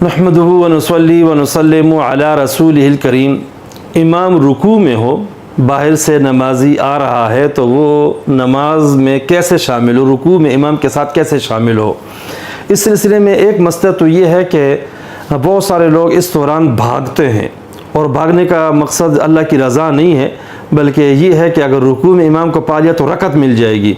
नहमदुहु व नुसल्ली व नुसल्लिमु अला रसूलिहिल करीम। इमाम रुकू में हो, बाहर से नमाजी आ रहा है तो वो नमाज में कैसे शामिल हो, रुकू में इमाम के साथ कैसे शामिल हो। इस सिलसिले में एक मसला तो ये है कि बहुत सारे लोग इस दौरान भागते हैं और भागने का मकसद अल्लाह की रज़ा नहीं है, बल्कि ये है कि अगर रुकू में इमाम को पा लिया तो रकत मिल जाएगी,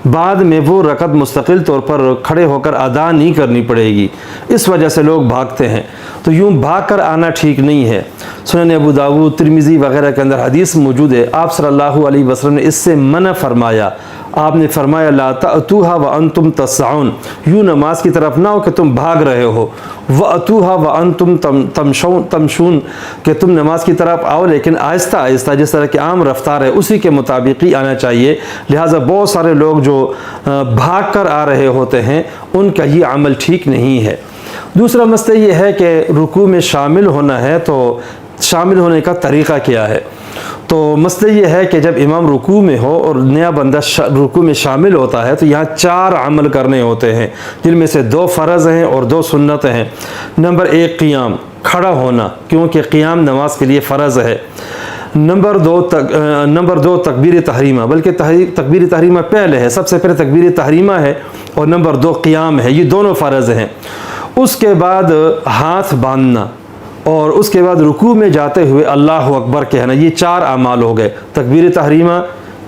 बाद में वो रकत मुस्तकिल तौर पर खड़े होकर अदा नहीं करनी पड़ेगी। इस वजह से लोग भागते हैं। तो यूँ भाग कर आना ठीक नहीं है। सुनन अबू दाऊद, तिरमिज़ी वगैरह के अंदर हदीस मौजूद है, आप सल्लल्लाहु अलैहि वसल्लम ने इससे मना फरमाया। आपने फरमाया ला तअतूहा व अंतुम तस्आउन, यूँ नमाज की तरफ ना हो कि तुम भाग रहे हो, व अतूहा व अंतुम तमशून, कि तुम नमाज की तरफ आओ लेकिन आहिस्ता आहिस्ता, जिस तरह की आम रफ्तार है उसी के मुताबिक ही आना चाहिए। लिहाजा बहुत सारे लोग जो भाग कर आ रहे होते हैं उनका ये अमल ठीक नहीं है। दूसरा मसला ये है कि रुकू में शामिल होना है तो शामिल होने का तरीक़ा क्या है। तो मसला ये है कि जब इमाम रुकू में हो और नया बंदा रुकू में शामिल होता है तो यहाँ 4 अमल करने होते हैं, जिनमें से 2 फ़र्ज़ हैं और 2 सुन्नत हैं। नंबर 1 क़ियाम, खड़ा होना, क्योंकि क़ियाम नमाज के लिए फ़र्ज़ है। नंबर 2 तकबीर तहरीमा, बल्कि तकबीर तहरीमा पहले है, सबसे पहले तकबीर तहरीमा है और नंबर 2 क़ियाम है, ये दोनों फ़र्ज़ हैं। उसके बाद हाथ बांधना और उसके बाद रुकू में जाते हुए अल्लाह अकबर कहना, ये 4 अमाल हो गए। तकबीर तहरीमा,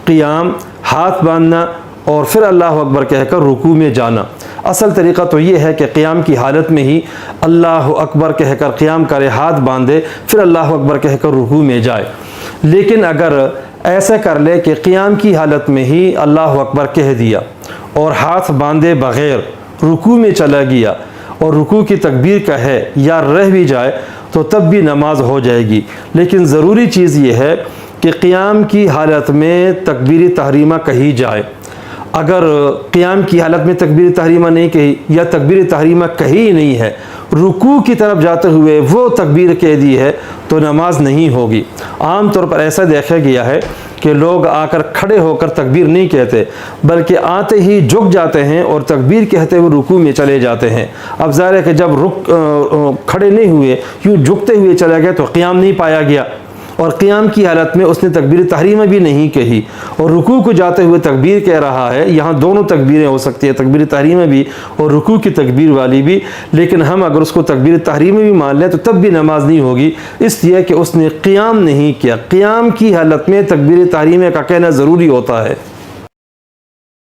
क़ियाम, हाथ बांधना और फिर अल्लाह अकबर कहकर रुकू में जाना। असल तरीक़ा तो ये है कि क़ियाम की हालत में ही अल्लाह अकबर कहकर क़ियाम करे, हाथ बांधे, फिर अल्लाह अकबर कहकर रुकू में जाए। लेकिन अगर ऐसा कर ले कि क़ियाम की हालत में ही अल्लाह अकबर कह दिया और हाथ बांधे बग़ैर रुकू में चला गया और रुकू की तकबीर कहे या रह भी जाए तो तब भी नमाज हो जाएगी। लेकिन ज़रूरी चीज़ ये है कि क़ियाम की हालत में तकबीर तहरीमा कही जाए। अगर क़ियाम की हालत में तकबीर तहरीमा नहीं कही या तकबीर तहरीमा कही ही नहीं है, रुकू की तरफ जाते हुए वो तकबीर कह दी है तो नमाज नहीं होगी। आम तौर पर ऐसा देखा गया है कि लोग आकर खड़े होकर तकबीर नहीं कहते, बल्कि आते ही झुक जाते हैं और तकबीर कहते हुए रुकू में चले जाते हैं। अब ज़ाहिर है कि जब खड़े नहीं हुए, यूँ झुकते हुए चला गया तो क़ियाम नहीं पाया गया और क़ियाम की हालत में उसने तकबीर तहरीमा भी नहीं कही और रुकू को जाते हुए तकबीर कह रहा है। यहाँ दोनों तकबीरें हो सकती है, तकबीर तहरीमा भी और रुकू की तकबीर वाली भी, लेकिन हम अगर उसको तकबीर तहरीमा भी मान लें तो तब भी नमाज नहीं होगी, इसलिए कि उसने क़ियाम नहीं किया। क़ियाम की हालत में तकबीर तहरीमा का कहना ज़रूरी होता है।